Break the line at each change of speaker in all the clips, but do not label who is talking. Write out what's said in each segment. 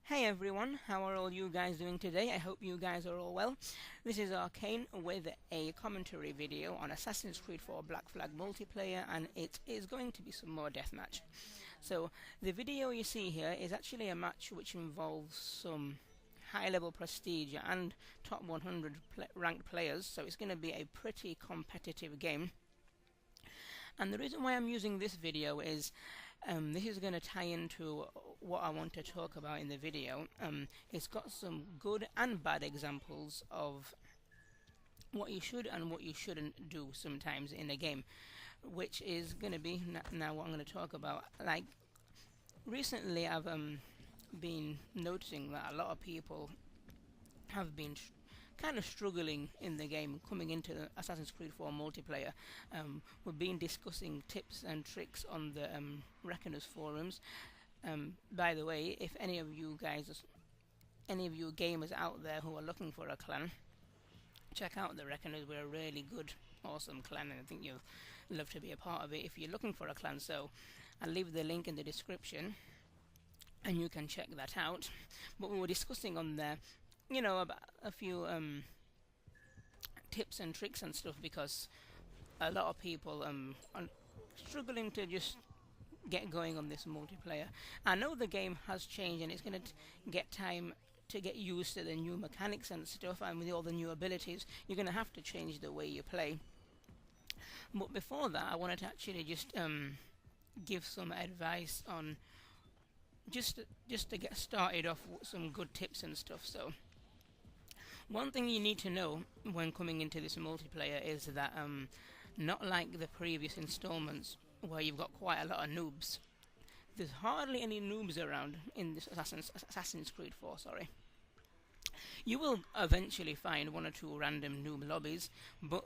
Hey everyone, how are all you guys doing today? I hope you guys are all well. This is Arcane with a commentary video on Assassin's Creed 4 Black Flag multiplayer, and it is going to be some more deathmatch. So the video you see here is actually a match which involves some high level prestige and top 100 ranked players, so it's going to be a pretty competitive game. And the reason why I'm using this video is this is going to tie into what I want to talk about in the video. It's got some good and bad examples of what you should and what you shouldn't do sometimes in a game, which is going to be now what I'm going to talk about. Like, recently I've been noticing that a lot of people have been kind of struggling in the game coming into the Assassin's Creed 4 multiplayer. We've been discussing tips and tricks on the Reckoners forums. By the way, if any of you gamers out there who are looking for a clan, check out the Reckoners. We're a really good, awesome clan, and I think you'll love to be a part of it if you're looking for a clan. So I'll leave the link in the description and you can check that out. But we were discussing on there, you know, about a few tips and tricks and stuff, because a lot of people are struggling to just get going on this multiplayer. I know the game has changed and it's going to get time to get used to the new mechanics and stuff, and with all the new abilities you're going to have to change the way you play. But before that, I wanted to actually just give some advice on just to get started off with some good tips and stuff. So one thing you need to know when coming into this multiplayer is that not like the previous installments where you've got quite a lot of noobs. There's hardly any noobs around in this Assassin's Creed 4, sorry. You will eventually find one or two random noob lobbies, but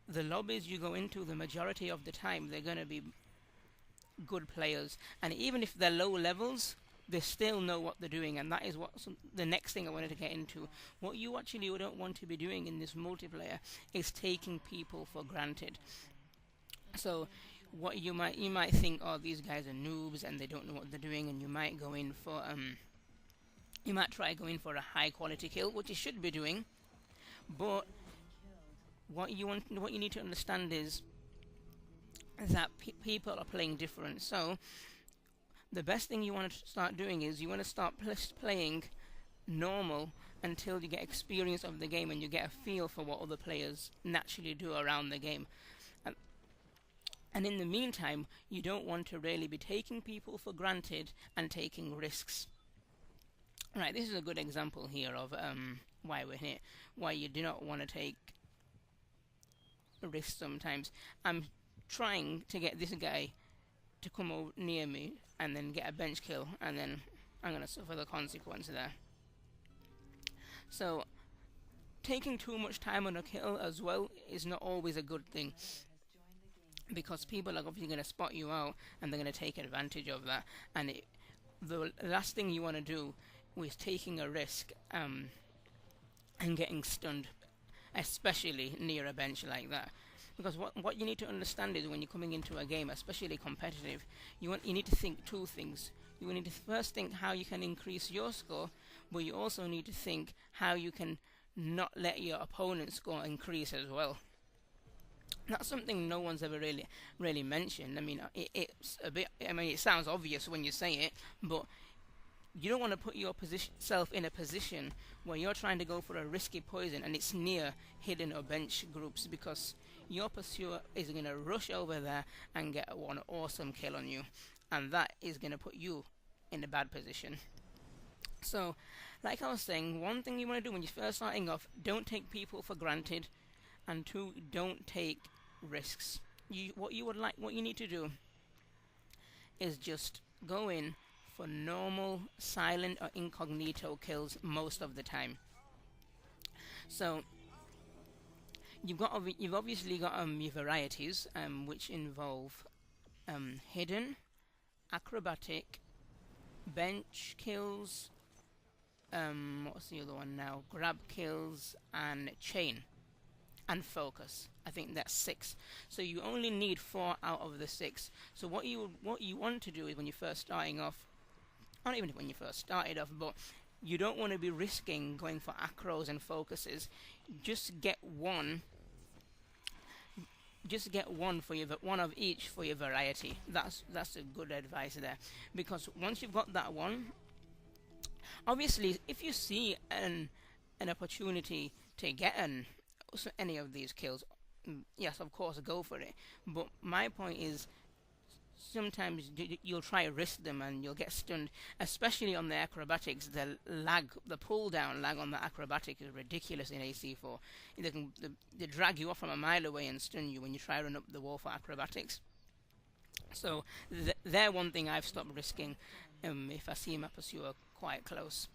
the lobbies you go into, the majority of the time, they're going to be good players. And even if they're low levels, they still know what they're doing, and that is the next thing I wanted to get into. What you actually don't want to be doing in this multiplayer is taking people for granted. So what you might think, oh, these guys are noobs and they don't know what they're doing, and you might go in for you might try going for a high quality kill, which you should be doing. But what you need to understand is that people are playing different. So the best thing you want to start doing is you want to start playing normal until you get experience of the game and you get a feel for what other players naturally do around the game. And in the meantime, you don't want to really be taking people for granted and taking risks. Right, this is a good example here of why we're here, why you do not want to take risks sometimes. I'm trying to get this guy to come over near me and then get a bench kill, and then I'm going to suffer the consequence there. So taking too much time on a kill as well is not always a good thing, because people are obviously going to spot you out and they're going to take advantage of that. And the last thing you want to do is taking a risk and getting stunned, especially near a bench like that. Because what you need to understand is, when you're coming into a game, especially competitive, you need to think two things. You need to first think how you can increase your score, but you also need to think how you can not let your opponent's score increase as well. That's something no one's ever really mentioned. I mean, it's a bit. I mean, it sounds obvious when you say it, but you don't want to put yourself in a position where you're trying to go for a risky poison and it's near hidden or bench groups, because your pursuer is going to rush over there and get one awesome kill on you, and that is going to put you in a bad position. So, like I was saying, one thing you want to do when you're first starting off, don't take people for granted, and two, don't take risks. What you need to do is just go in for normal, silent or incognito kills most of the time. So you've obviously got your varieties, which involve hidden, acrobatic, bench kills, what's the other one now? Grab kills and chain and focus. I think that's 6. So you only need 4 out of the 6. So what you want to do is, when you're first starting off, not even when you first started off, but you don't want to be risking going for acros and focuses. Just get one. Just get one for your one of each for your variety. That's a good advice there, because once you've got that one, obviously, if you see an opportunity to get any of these kills, yes, of course, go for it. But my point is, sometimes you'll try to risk them and you'll get stunned, especially on the acrobatics. The lag, the pull down lag on the acrobatic is ridiculous in AC4. They drag you off from a mile away and stun you when you try to run up the wall for acrobatics. So they're one thing I've stopped risking if I see my pursuer quite close.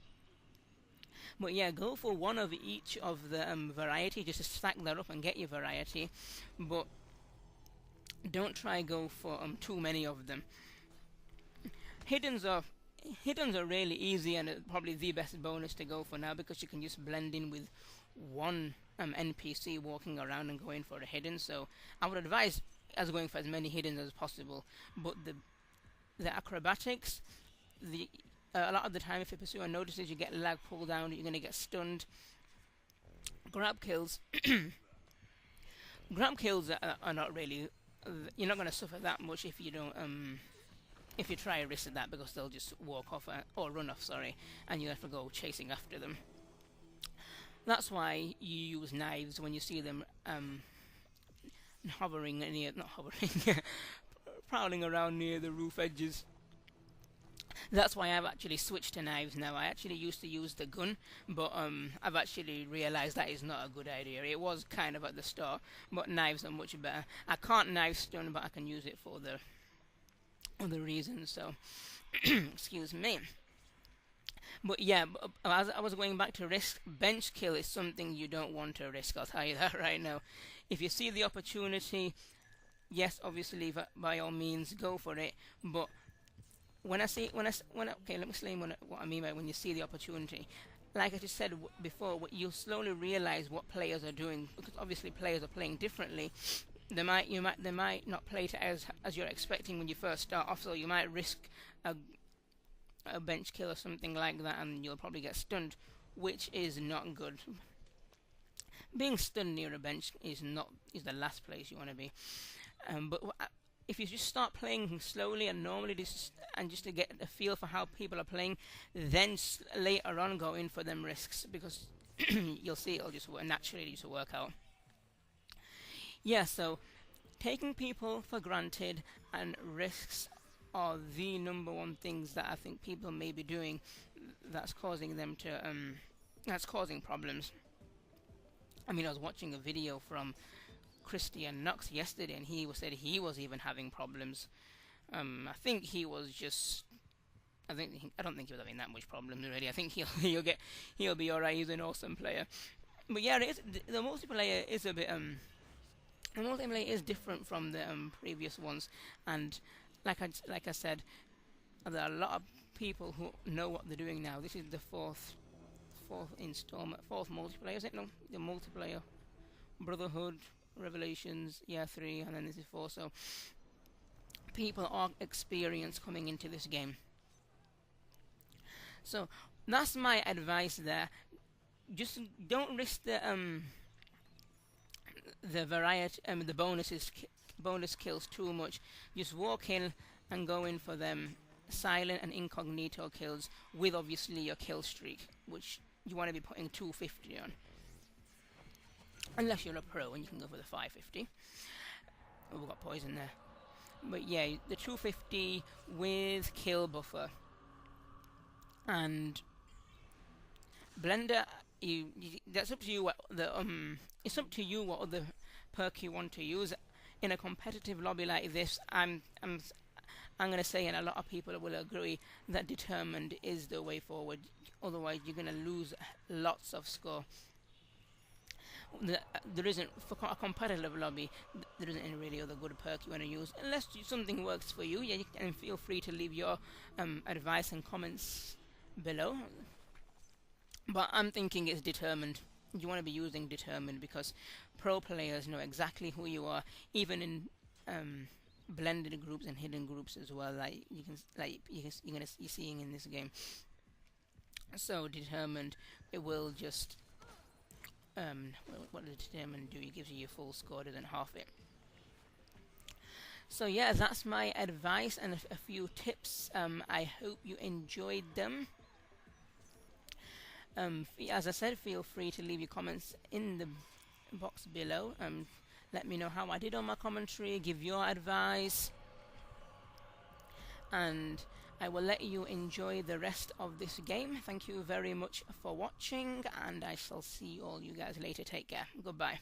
But yeah, go for one of each of the variety, just to stack that up and get your variety. But don't try go for too many of them. Hiddens are really easy and probably the best bonus to go for now, because you can just blend in with one NPC walking around and going for a hidden. So I would advise as going for as many hiddens as possible. But the acrobatics, a lot of the time if your pursuer notices you get lag pull down, you're going to get stunned. Grab kills grab kills are not really, you're not going to suffer that much if you don't if you try to risk that, because they'll just walk off or run off, sorry, and you have to go chasing after them. That's why you use knives when you see them hovering near, not hovering, prowling around near the roof edges. That's why I've actually switched to knives now. I actually used to use the gun, but I've actually realised that is not a good idea. It was kind of at the start, but knives are much better. I can't knife stun, but I can use it for the other reasons, so excuse me. But yeah, as I was going back to risk, bench kill is something you don't want to risk, I'll tell you that right now. If you see the opportunity, yes, obviously, by all means, go for it, but okay, let me explain what I mean by when you see the opportunity. Like I just said before, you'll slowly realize what players are doing, because obviously players are playing differently. They might not play it as you're expecting when you first start off, so you might risk a bench kill or something like that, and you'll probably get stunned, which is not good. Being stunned near a bench is the last place you want to be. But if you just start playing slowly and normally, just to get a feel for how people are playing, then later on go in for them risks, because you'll see it'll just naturally just work out. Yeah, so taking people for granted and risks are the number one things that I think people may be doing that's causing them to that's causing problems. I mean, I was watching a video from Christian Knox yesterday, and he said he was even having problems. I think he was just. I don't think he was having that much problems really. I think he'll be alright. He's an awesome player. But yeah, the multiplayer is a bit the multiplayer is different from the previous ones, and like I said, there are a lot of people who know what they're doing now. This is the fourth installment, fourth multiplayer, is it? No, the multiplayer, Brotherhood, Revelations, 3, and then this is 4. So people are experienced coming into this game. So that's my advice there. Just don't risk the variety, the bonus kills too much. Just walk in and go in for them silent and incognito kills with obviously your kill streak, which you want to be putting 250 on. Unless you're a pro and you can go for the 550. Oh, we've got poison there. But yeah, the 250 with kill buffer. And Blender, that's up to you it's up to you what other perk you want to use. In a competitive lobby like this, I'm gonna say, and a lot of people will agree, that determined is the way forward. Otherwise you're gonna lose lots of score. There isn't, for a competitive lobby, there isn't any really other good perk you want to use, unless something works for you. Yeah, you can feel free to leave your advice and comments below. But I'm thinking it's determined. You want to be using determined, because pro players know exactly who you are. Even in blended groups and hidden groups as well, like you're seeing in this game. So determined, it will just what does determined do? It gives you your full score, doesn't half it. So yeah, that's my advice and a few tips. I hope you enjoyed them. As I said, feel free to leave your comments in the box below. Let me know how I did on my commentary, give your advice, and I will let you enjoy the rest of this game. Thank you very much for watching, and I shall see all you guys later. Take care. Goodbye.